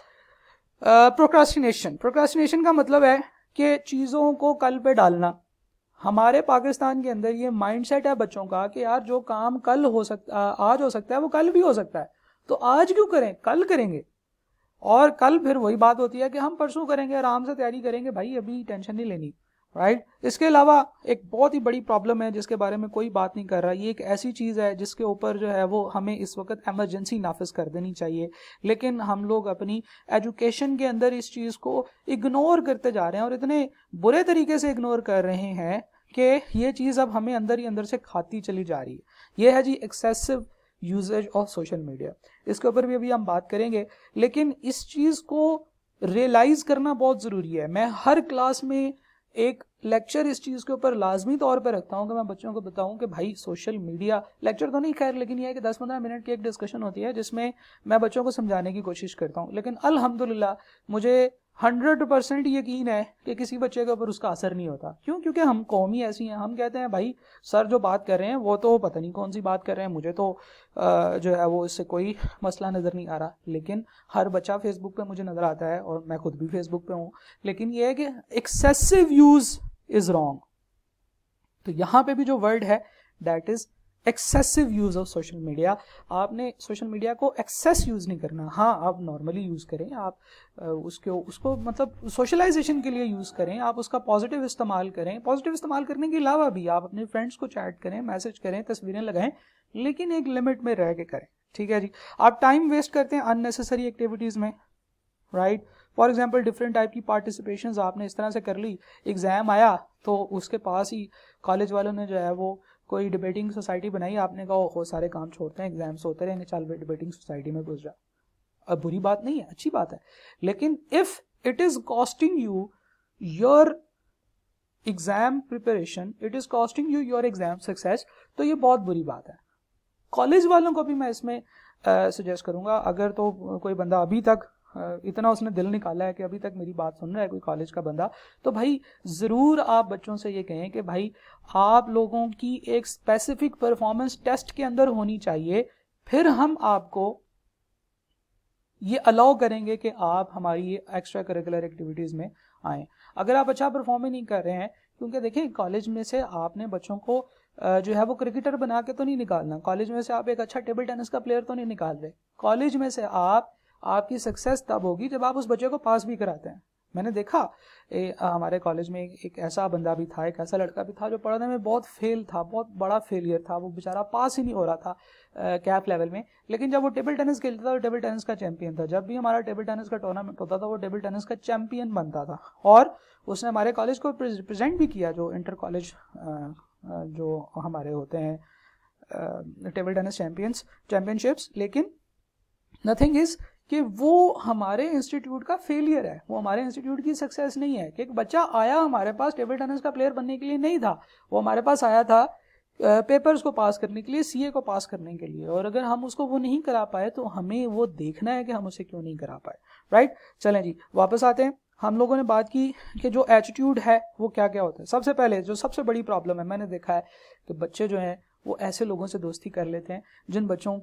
प्रोक्रास्टिनेशन का मतलब है कि चीज़ों को कल पे डालना। हमारे पाकिस्तान के अंदर ये माइंडसेट है बच्चों का कि यार जो काम कल हो सकता, आज हो सकता है, वो कल भी हो सकता है, तो आज क्यों करें, कल करेंगे। और कल फिर वही बात होती है कि हम परसों करेंगे, आराम से तैयारी करेंगे, भाई अभी टेंशन नहीं लेनी, राइट। इसके अलावा एक बहुत ही बड़ी प्रॉब्लम है जिसके बारे में कोई बात नहीं कर रहा, ये एक ऐसी चीज़ है जिसके ऊपर जो है वो हमें इस वक्त एमरजेंसी नाफिज कर देनी चाहिए, लेकिन हम लोग अपनी एजुकेशन के अंदर इस चीज़ को इग्नोर करते जा रहे हैं और इतने बुरे तरीके से इग्नोर कर रहे हैं कि ये चीज़ अब हमें अंदर ही अंदर से खाती चली जा रही है। ये है जी excessive usages of social media. इसके ऊपर भी अभी हम बात करेंगे, लेकिन इस चीज़ को रियलाइज करना बहुत ज़रूरी है। मैं हर क्लास में एक लेक्चर इस चीज़ के ऊपर लाजमी तौर पर रखता हूँ कि मैं बच्चों को बताऊँ कि भाई सोशल मीडिया, लेक्चर तो नहीं खैर, लेकिन यह है कि 10-15 मिनट की एक डिस्कशन होती है जिसमें मैं बच्चों को समझाने की कोशिश करता हूँ। लेकिन अल्हम्दुलिल्लाह मुझे 100% यकीन है कि किसी बच्चे के ऊपर उसका असर नहीं होता। क्यों? क्योंकि हम कौम ही ऐसी हैं, हम कहते हैं भाई सर जो बात कर रहे हैं वो तो पता नहीं कौन सी बात कर रहे हैं, मुझे तो जो है वो इससे कोई मसला नज़र नहीं आ रहा। लेकिन हर बच्चा फेसबुक पे मुझे नज़र आता है और मैं खुद भी फेसबुक पे हूँ, लेकिन ये है कि एक्सेसिव यूज़ इज़ रॉन्ग। तो यहाँ पे भी जो वर्ड है that is excessive use of social media. आपने सोशल मीडिया को एक्सेस यूज नहीं करना। हाँ, आप नॉर्मली यूज करें, आप उसको मतलब सोशलाइजेशन के लिए यूज करें, आप उसका पॉजिटिव इस्तेमाल करें। पॉजिटिव इस्तेमाल करने के अलावा भी आप अपने फ्रेंड्स को चैट करें, मैसेज करें, तस्वीरें लगाएं, लेकिन एक लिमिट में रह के करें, ठीक है जी। आप टाइम वेस्ट करते हैं अननेसेसरी एक्टिविटीज में, right. For example different type की पार्टिसिपेशंस आपने इस तरह से कर ली, एग्जाम आया तो उसके पास ही कॉलेज वालों ने जो है वो कोई डिबेटिंग सोसाइटी बनाई, आपने कहा हो सारे काम छोड़ते हैं, एग्जाम्स होते रहेंगे, चल डिबेटिंग सोसाइटी में घुस जा। अब बुरी बात नहीं है, अच्छी बात है, लेकिन if it is costing you your exam preparation, it is costing you your exam success, तो ये बहुत बुरी बात है। कॉलेज वालों को भी मैं इसमें सजेस्ट करूंगा, अगर तो कोई बंदा अभी तक इतना उसने दिल निकाला है कि अभी तक मेरी बात सुन रहा है कोई कॉलेज का बंदा, तो भाई ज़रूर आप बच्चों से ये कहें कि भाई आप लोगों की एक स्पेसिफिक परफॉर्मेंस टेस्ट के अंदर होनी चाहिए, फिर हम आपको ये अलाउ करेंगे कि आप हमारी एक्स्ट्रा करिकुलर एक्टिविटीज़ में आएँ। अगर आप अच्छा परफॉर्म ही नहीं कर रहे हैं, क्योंकि देखें कॉलेज में से आपने बच्चों को जो है वो क्रिकेटर बना के तो नहीं निकालना, कॉलेज में से आप एक अच्छा टेबल टेनिस का प्लेयर तो नहीं निकाल रहे। कॉलेज में से आपकी सक्सेस तब होगी जब आप उस बच्चे को पास भी कराते हैं। मैंने देखा हमारे कॉलेज में एक ऐसा बंदा भी था, एक ऐसा लड़का भी था जो पढ़ने में बहुत फेल था, बहुत बड़ा फेलियर था, वो बेचारा पास ही नहीं हो रहा था कैप लेवल में। लेकिन जब वो टेबल टेनिस खेलता था, वो टेबल टेनिस का चैंपियन था। जब भी हमारा टेबल टेनिस का टूर्नामेंट होता था, वो टेबल टेनिस का चैंपियन बनता था, और उसने हमारे कॉलेज को रिप्रेजेंट भी किया, जो इंटर कॉलेज जो हमारे होते हैं टेबल टेनिस चैंपियनशिप्स। लेकिन नथिंग इज कि वो हमारे इंस्टीट्यूट का फेलियर है, वो हमारे इंस्टीट्यूट की सक्सेस नहीं है। कि एक बच्चा आया हमारे पास टेबल टेनिस का प्लेयर बनने के लिए नहीं था, वो हमारे पास आया था पेपर्स को पास करने के लिए, सीए को पास करने के लिए, और अगर हम उसको वो नहीं करा पाए तो हमें वो देखना है कि हम उसे क्यों नहीं करा पाए, राइट। चलें जी, वापस आते हैं। हम लोगों ने बात की कि जो एटीट्यूड है वो क्या क्या होता है। सबसे पहले जो सबसे बड़ी प्रॉब्लम है, मैंने देखा है कि बच्चे जो हैं वो ऐसे लोगों से दोस्ती कर लेते हैं जिन बच्चों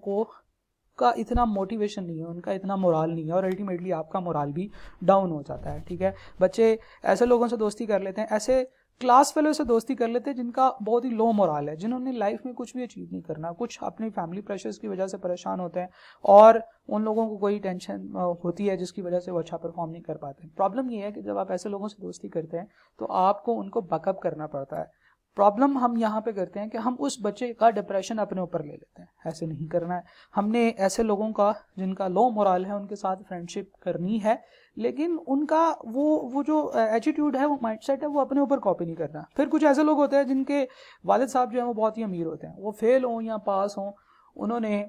का इतना मोटिवेशन नहीं है, उनका इतना मोराल नहीं है, और अल्टीमेटली आपका मोराल भी डाउन हो जाता है, ठीक है। बच्चे ऐसे लोगों से दोस्ती कर लेते हैं, ऐसे क्लास फेलो से दोस्ती कर लेते हैं जिनका बहुत ही लो मोराल है, जिन्होंने लाइफ में कुछ भी अचीव नहीं करना, कुछ अपनी फैमिली प्रेशर्स की वजह से परेशान होते हैं, और उन लोगों को कोई टेंशन होती है जिसकी वजह से वो अच्छा परफॉर्म नहीं कर पाते। प्रॉब्लम ये है कि जब आप ऐसे लोगों से दोस्ती करते हैं तो आपको उनको बैकअप करना पड़ता है। प्रॉब्लम हम यहाँ पे करते हैं कि हम उस बच्चे का डिप्रेशन अपने ऊपर ले लेते हैं। ऐसे नहीं करना है। हमने ऐसे लोगों का जिनका लो मोराल है उनके साथ फ्रेंडशिप करनी है, लेकिन उनका वो जो एटीट्यूड है, वो माइंडसेट है, वो अपने ऊपर कॉपी नहीं करना। फिर कुछ ऐसे लोग होते हैं जिनके वालिद साहब जो है वो बहुत ही अमीर होते हैं, वो फेल हों या पास हों, उन्होंने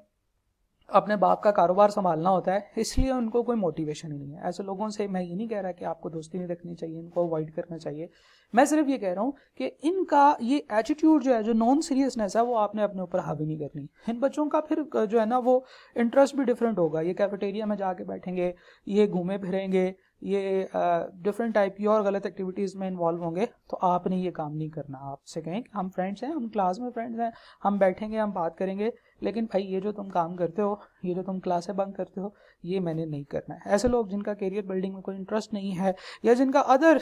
अपने बाप का कारोबार संभालना होता है, इसलिए उनको कोई मोटिवेशन ही नहीं है। ऐसे लोगों से मैं ये नहीं कह रहा कि आपको दोस्ती नहीं रखनी चाहिए, इनको अवॉइड करना चाहिए। मैं सिर्फ ये कह रहा हूँ कि इनका ये एटीट्यूड जो है, जो नॉन सीरियसनेस है, वो आपने अपने ऊपर हावी नहीं करनी। इन बच्चों का फिर जो है ना वो इंटरेस्ट भी डिफरेंट होगा। ये कैफेटेरिया में जाके बैठेंगे, ये घूमे फिरेंगे, ये डिफरेंट टाइप की और गलत एक्टिविटीज़ में इन्वॉल्व होंगे तो आपने ये काम नहीं करना। आपसे कहें कि हम फ्रेंड्स हैं, हम क्लास में फ्रेंड्स हैं, हम बैठेंगे, हम बात करेंगे, लेकिन भाई ये जो तुम काम करते हो, ये जो तुम क्लासें बंक करते हो, ये मैंने नहीं करना है। ऐसे लोग जिनका करियर बिल्डिंग में कोई इंटरेस्ट नहीं है या जिनका अदर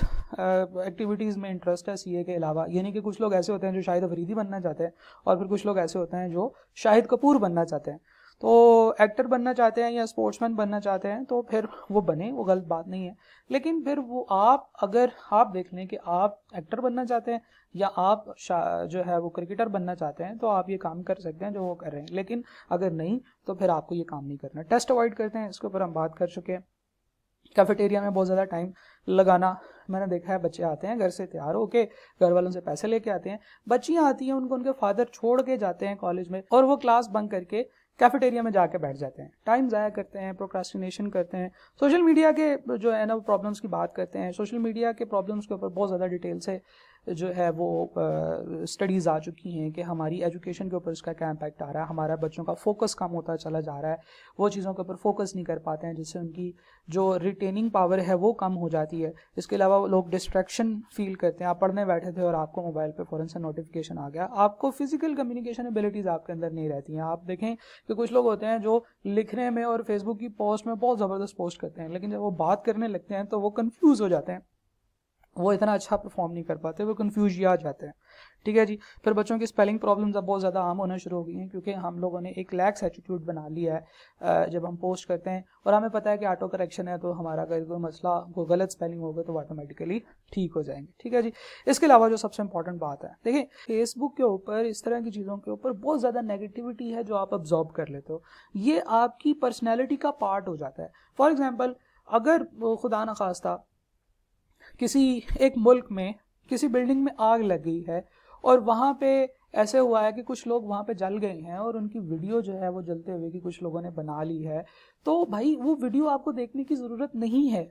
एक्टिविटीज़ में इंटरेस्ट है सीए के अलावा, यानी कि कुछ लोग ऐसे होते हैं जो शाहिद अफरीदी बनना चाहते हैं और फिर कुछ लोग ऐसे होते हैं जो शाहिद कपूर बनना चाहते हैं। तो एक्टर बनना चाहते हैं या स्पोर्ट्समैन बनना चाहते हैं तो फिर वो बने, वो गलत बात नहीं है। लेकिन फिर वो अगर आप देख लें कि आप एक्टर बनना चाहते हैं या आप जो है वो क्रिकेटर बनना चाहते हैं तो आप ये काम कर सकते हैं जो वो कर रहे हैं, लेकिन अगर नहीं तो फिर आपको ये काम नहीं करना। टेस्ट अवॉइड करते हैं, इसके ऊपर हम बात कर चुके हैं। कैफेटेरिया में बहुत ज़्यादा टाइम लगाना, मैंने देखा है बच्चे आते हैं घर से तैयार होके, घर वालों से पैसे लेके आते हैं, बच्चियाँ आती हैं उनको उनके फादर छोड़ के जाते हैं कॉलेज में और वो क्लास बंक करके कैफेटेरिया में जाके बैठ जाते हैं, टाइम ज़ाया करते हैं, प्रोक्रास्टिनेशन करते हैं। सोशल मीडिया के जो है ना प्रॉब्लम्स की बात करते हैं, सोशल मीडिया के प्रॉब्लम्स के ऊपर बहुत ज़्यादा डिटेल से जो है वो स्टडीज़ आ चुकी हैं कि हमारी एजुकेशन के ऊपर इसका क्या इम्पैक्ट आ रहा है। हमारा बच्चों का फोकस कम होता चला जा रहा है, वो चीज़ों के ऊपर फोकस नहीं कर पाते हैं जिससे उनकी जो रिटेनिंग पावर है वो कम हो जाती है। इसके अलावा लोग डिस्ट्रैक्शन फील करते हैं, आप पढ़ने बैठे थे और आपको मोबाइल पे फ़ौरन से नोटिफिकेशन आ गया, आपको फिजिकल कम्युनिकेशन एबिलिटीज़ आपके अंदर नहीं रहती हैं। आप देखें कि कुछ लोग होते हैं जो लिखने में और फेसबुक की पोस्ट में बहुत ज़बरदस्त पोस्ट करते हैं, लेकिन जब वो बात करने लगते हैं तो वो कन्फ्यूज़ हो जाते हैं, वो इतना अच्छा परफॉर्म नहीं कर पाते, वो कन्फ्यूज आ जाते हैं। ठीक है जी। फिर बच्चों की स्पेलिंग प्रॉब्लम्स अब बहुत ज़्यादा आम होना शुरू हो गई हैं क्योंकि हम लोगों ने एक लैक्स एटीट्यूड बना लिया है जब हम पोस्ट करते हैं और हमें पता है कि ऑटो करेक्शन है तो हमारा अगर कोई मसला कोई गलत स्पेलिंग होगा तो ऑटोमेटिकली ठीक हो जाएंगे। ठीक है जी। इसके अलावा जो सबसे इंपॉर्टेंट बात है, देखिए फेसबुक के ऊपर इस तरह की चीज़ों के ऊपर बहुत ज़्यादा नेगेटिविटी है जो आप अब्जॉर्ब कर लेते हो, ये आपकी पर्सनैलिटी का पार्ट हो जाता है। फॉर एग्जाम्पल, अगर खुदा न खास्ता किसी एक मुल्क में किसी बिल्डिंग में आग लग गई है और वहाँ पे ऐसे हुआ है कि कुछ लोग वहाँ पे जल गए हैं और उनकी वीडियो जो है वो जलते हुए की कुछ लोगों ने बना ली है, तो भाई वो वीडियो आपको देखने की ज़रूरत नहीं है।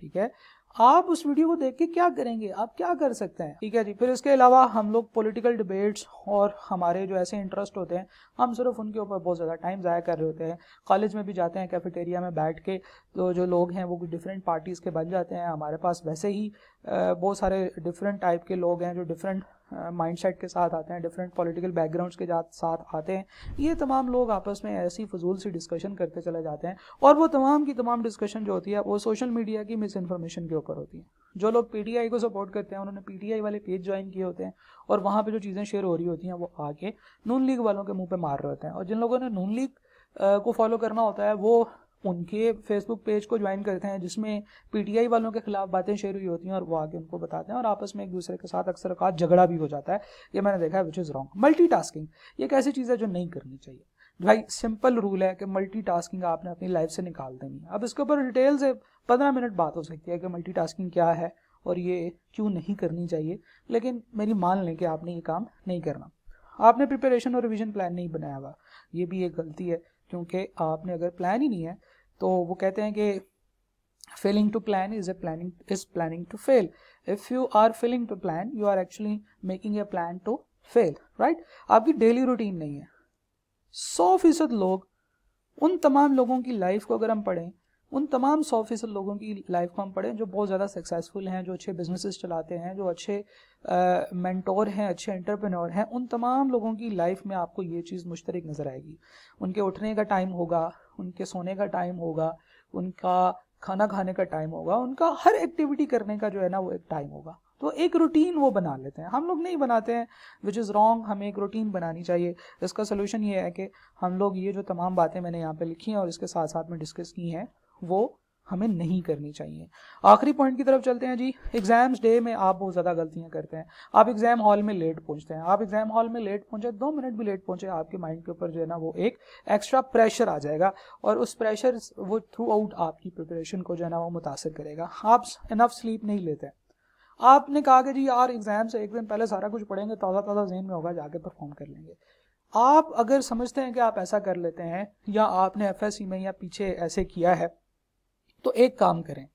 ठीक है, आप उस वीडियो को देख के क्या करेंगे, आप क्या कर सकते हैं। ठीक है जी। फिर इसके अलावा हम लोग पॉलिटिकल डिबेट्स और हमारे जो ऐसे इंटरेस्ट होते हैं हम सिर्फ उनके ऊपर बहुत ज़्यादा टाइम ज़ाया कर रहे होते हैं। कॉलेज में भी जाते हैं, कैफेटेरिया में बैठ के तो जो लोग हैं वो डिफरेंट पार्टीज़ के बन जाते हैं। हमारे पास वैसे ही बहुत सारे डिफरेंट टाइप के लोग हैं जो डिफरेंट माइंडसेट के साथ आते हैं, डिफरेंट पॉलिटिकल बैकग्राउंड्स के साथ आते हैं। ये तमाम लोग आपस में ऐसी फजूल सी डिस्कशन करते चले जाते हैं और वो तमाम की तमाम डिस्कशन जो होती है वो सोशल मीडिया की मिस इन्फॉर्मेशन के ऊपर होती है। जो लोग पीटीआई को सपोर्ट करते हैं उन्होंने पीटीआई वाले पेज ज्वाइन किए होते हैं और वहाँ पे जो चीज़ें शेयर हो रही होती हैं वो आके नून लीग वालों के मुँह पे मार रहे होते हैं, और जिन लोगों ने नून लीग को फॉलो करना होता है वो उनके फेसबुक पेज को ज्वाइन करते हैं जिसमें पीटीआई वालों के खिलाफ बातें शेयर हुई होती हैं और वो आगे उनको बताते हैं और आपस में एक दूसरे के साथ अक्सर औकात झगड़ा भी हो जाता है। ये मैंने देखा है, विच इज़ रॉन्ग। मल्टीटास्किंग ये एक ऐसी चीज़ है जो नहीं करनी चाहिए भाई। सिंपल रूल है कि मल्टीटास्किंग आपने अपनी लाइफ से निकाल देनी है। अब इसके ऊपर डिटेल से 15 मिनट बात हो सकती है कि मल्टीटास्किंग क्या है और ये क्यों नहीं करनी चाहिए, लेकिन मेरी मान लें कि आपने ये काम नहीं करना। आपने प्रिपरेशन और रिविजन प्लान नहीं बनाया हुआ, ये भी एक गलती है क्योंकि आपने अगर प्लान ही नहीं है तो वो कहते हैं कि failing to plan is planning to fail. If you are failing to plan you are actually making a plan to fail, right. आपकी डेली रूटीन नहीं है। 100% लोग, उन तमाम लोगों की लाइफ को अगर हम पढ़ें, उन तमाम 100% लोगों की लाइफ को हम पढ़ें जो बहुत ज़्यादा सक्सेसफुल हैं, जो अच्छे बिजनेसेस चलाते हैं, जो अच्छे मेंटोर हैं, अच्छे एंटरप्रेन्योर हैं, उन तमाम लोगों की लाइफ में आपको ये चीज़ मुश्तरक नज़र आएगी। उनके उठने का टाइम होगा, उनके सोने का टाइम होगा, उनका खाना खाने का टाइम होगा, उनका हर एक्टिविटी करने का जो है ना वो एक टाइम होगा। तो एक रूटीन वो बना लेते हैं, हम लोग नहीं बनाते हैं, विच इज़ रॉन्ग। हमें एक रूटीन बनानी चाहिए। इसका सोल्यूशन ये है कि हम लोग ये जो तमाम बातें मैंने यहाँ पे लिखी हैं और इसके साथ साथ में डिस्कस की हैं वो हमें नहीं करनी चाहिए। आखिरी पॉइंट की तरफ चलते हैं जी। एग्जाम्स डे में आप बहुत ज़्यादा गलतियां करते हैं। आप एग्जाम हॉल में लेट पहुंचते हैं, आप एग्जाम हॉल में लेट पहुंचे, 2 मिनट भी लेट पहुंचे, आपके माइंड के ऊपर जो है ना वो एक एक्स्ट्रा प्रेशर आ जाएगा और उस प्रेशर वो थ्रू आउट आपकी प्रिपरेशन को जो है ना वो मुतासर करेगा। आप इनफ स्लीप नहीं लेते। आपने कहा कि जी यार एग्जाम से एक दिन पहले सारा कुछ पढ़ेंगे, ताज़ा ताज़ा ज़हन में होगा, जाके परफॉर्म कर लेंगे। आप अगर समझते हैं कि आप ऐसा कर लेते हैं या आपने एफएससी में या पीछे ऐसे किया है तो एक काम करें,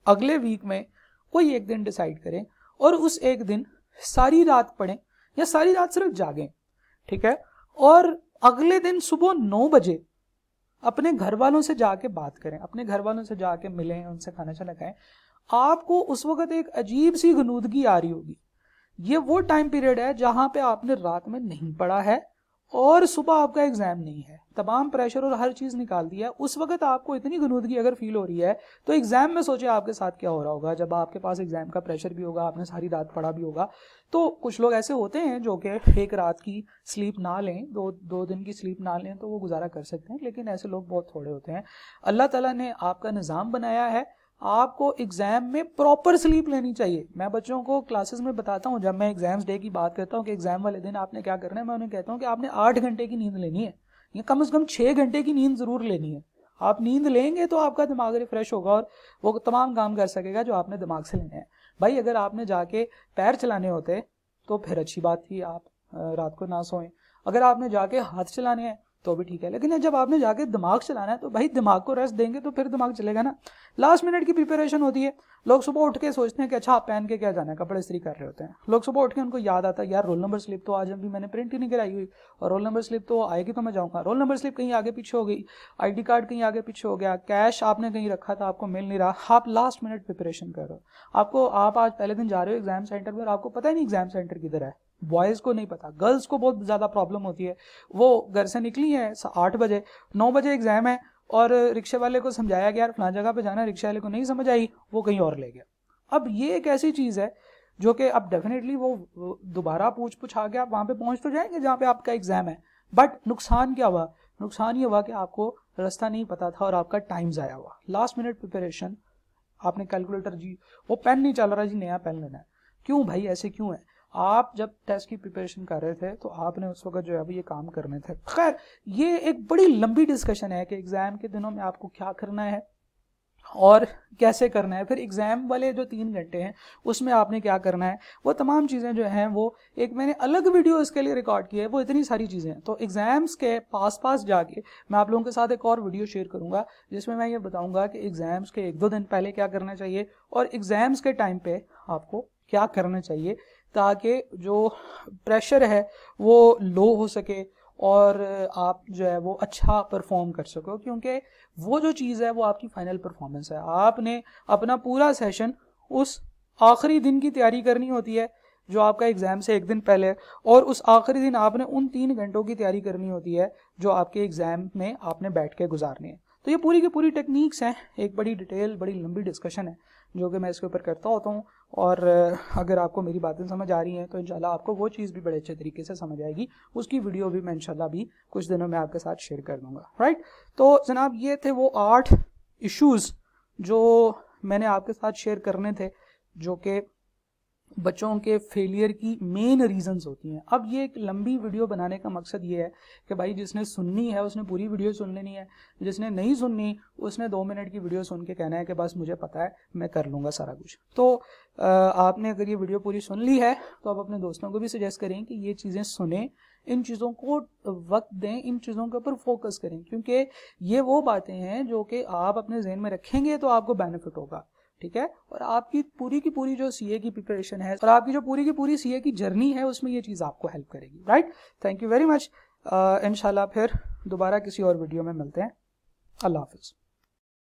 अगले वीक में कोई एक दिन डिसाइड करें और उस एक दिन सारी रात पढ़ें या सारी रात सिर्फ जागें। ठीक है, और अगले दिन सुबह 9 बजे अपने घर वालों से जाके बात करें, अपने घर वालों से जाके मिलें, उनसे खाना चाना खाएं। आपको उस वक्त एक अजीब सी गनूदगी आ रही होगी। ये वो टाइम पीरियड है जहां पे आपने रात में नहीं पढ़ा है और सुबह आपका एग्जाम नहीं है, तमाम प्रेशर और हर चीज निकाल दिया है। उस वक्त आपको इतनी गनूदगी अगर फील हो रही है तो एग्जाम में सोचे आपके साथ क्या हो रहा होगा, जब आपके पास एग्जाम का प्रेशर भी होगा, आपने सारी रात पढ़ा भी होगा। तो कुछ लोग ऐसे होते हैं जो कि एक रात की स्लीप ना लें, दो दिन की स्लीप ना लें तो वो गुजारा कर सकते हैं, लेकिन ऐसे लोग बहुत थोड़े होते हैं। अल्लाह ताला ने आपका निज़ाम बनाया है, आपको एग्जाम में प्रॉपर स्लीप लेनी चाहिए। मैं बच्चों को क्लासेस में बताता हूँ, जब मैं एग्जाम्स डे की बात करता हूँ कि एग्जाम वाले दिन आपने क्या करना है, मैं उन्हें कहता हूँ कि आपने 8 घंटे की नींद लेनी है, या कम से कम 6 घंटे की नींद जरूर लेनी है। आप नींद लेंगे तो आपका दिमाग रिफ्रेश होगा और वो तमाम काम कर सकेगा जो आपने दिमाग से लेने हैं। भाई अगर आपने जाके पैर चलाने होते तो फिर अच्छी बात थी, आप रात को ना सोएं। अगर आपने जाके हाथ चलाने हैं तो भी ठीक है, लेकिन जब आपने जाके दिमाग चलाना है तो भाई दिमाग को रेस्ट देंगे तो फिर दिमाग चलेगा ना। लास्ट मिनट की प्रिपरेशन होती है, लोग सुबह उठ के सोचते हैं कि अच्छा आप पहन के क्या जाना है, कपड़े इस्त्री कर रहे होते हैं। लोग सुबह उठ के उनको याद आता है यार रोल नंबर स्लिप तो आज अभी मैंने प्रिंट ही नहीं कराई हुई, और रोल नंबर स्लिप तो आएगी तो मैं जाऊँगा। रोल नंबर स्लिप कहीं आगे पीछे हो गई, ID कार्ड कहीं आगे पीछे हो गया, कैश आपने कहीं रखा था आपको मिल नहीं रहा, आप लास्ट मिनट प्रिपरेशन कर रहे हो। आप आज पहले दिन जा रहे हो एग्जाम सेंटर पर, आपको पता ही नहीं एग्जाम सेंटर किधर है। बॉयज़ को नहीं पता, गर्ल्स को बहुत ज़्यादा प्रॉब्लम होती है। वो घर से निकली है 8 बजे, 9 बजे एग्जाम है, और रिक्शे वाले को समझाया गया यार फलां जगह पे जाना, रिक्शे वाले को नहीं समझ आई, वो कहीं और ले गया। अब ये एक ऐसी चीज़ है जो कि अब डेफिनेटली वो दोबारा पूछ आ के आप वहाँ पे पहुँच तो जाएंगे जहाँ पे आपका एग्जाम है, बट नुकसान क्या हुआ? नुकसान ये हुआ कि आपको रास्ता नहीं पता था और आपका टाइम ज़ाया हुआ। लास्ट मिनट प्रिपरेशन, आपने कैलकुलेटर जी वो पेन नहीं चल रहा जी, नया पेन लेना है। क्यों भाई, ऐसे क्यों है? आप जब टेस्ट की प्रिपरेशन कर रहे थे तो आपने उस वक्त जो है वो ये काम करने थे। खैर ये एक बड़ी लंबी डिस्कशन है कि एग्जाम के दिनों में आपको क्या करना है और कैसे करना है, फिर एग्जाम वाले जो 3 घंटे हैं उसमें आपने क्या करना है, वो तमाम चीज़ें जो हैं वो एक मैंने अलग वीडियो इसके लिए रिकॉर्ड की है, वो इतनी सारी चीज़ें हैं। तो एग्जाम्स के पास जाके मैं आप लोगों के साथ एक और वीडियो शेयर करूंगा जिसमें मैं ये बताऊंगा कि एग्जाम्स के 1-2 दिन पहले क्या करना चाहिए और एग्जाम्स के टाइम पे आपको क्या करना चाहिए, ताकि जो प्रेशर है वो लो हो सके और आप जो है वो अच्छा परफॉर्म कर सको, क्योंकि वो जो चीज़ है वो आपकी फाइनल परफॉर्मेंस है। आपने अपना पूरा सेशन उस आखिरी दिन की तैयारी करनी होती है जो आपका एग्ज़ाम से 1 दिन पहले, और उस आखिरी दिन आपने उन 3 घंटों की तैयारी करनी होती है जो आपके एग्ज़ाम में आपने बैठ के गुजारनी है। तो ये पूरी की पूरी टेक्निक्स हैं, एक बड़ी डिटेल बड़ी लंबी डिस्कशन है जो कि मैं इसके ऊपर करता होता हूँ, और अगर आपको मेरी बातें समझ आ रही हैं तो इंशाल्लाह आपको वो चीज़ भी बड़े अच्छे तरीके से समझ आएगी। उसकी वीडियो भी मैं इंशाल्लाह भी कुछ दिनों में आपके साथ शेयर कर दूँगा। राइट, तो जनाब ये थे वो 8 इश्यूज़ जो मैंने आपके साथ शेयर करने थे, जो कि बच्चों के फेलियर की मेन रीजंस होती हैं। अब ये एक लंबी वीडियो बनाने का मकसद ये है कि भाई जिसने सुननी है उसने पूरी वीडियो सुन लेनी है, जिसने नहीं सुननी उसने 2 मिनट की वीडियो सुन के कहना है कि बस मुझे पता है मैं कर लूँगा सारा कुछ। तो आपने अगर ये वीडियो पूरी सुन ली है तो आप अपने दोस्तों को भी सजेस्ट करें कि ये चीज़ें सुने, इन चीज़ों को वक्त दें, इन चीज़ों के ऊपर फोकस करें, क्योंकि ये वो बातें हैं जो कि आप अपने जहन में रखेंगे तो आपको बेनिफिट होगा। ठीक है, और आपकी पूरी की पूरी जो सीए की प्रिपरेशन है और आपकी जो पूरी की पूरी सीए की जर्नी है उसमें ये चीज़ आपको हेल्प करेगी। Right, thank you very much. इंशाल्लाह फिर दोबारा किसी और वीडियो में मिलते हैं। अल्लाह हाफिज़।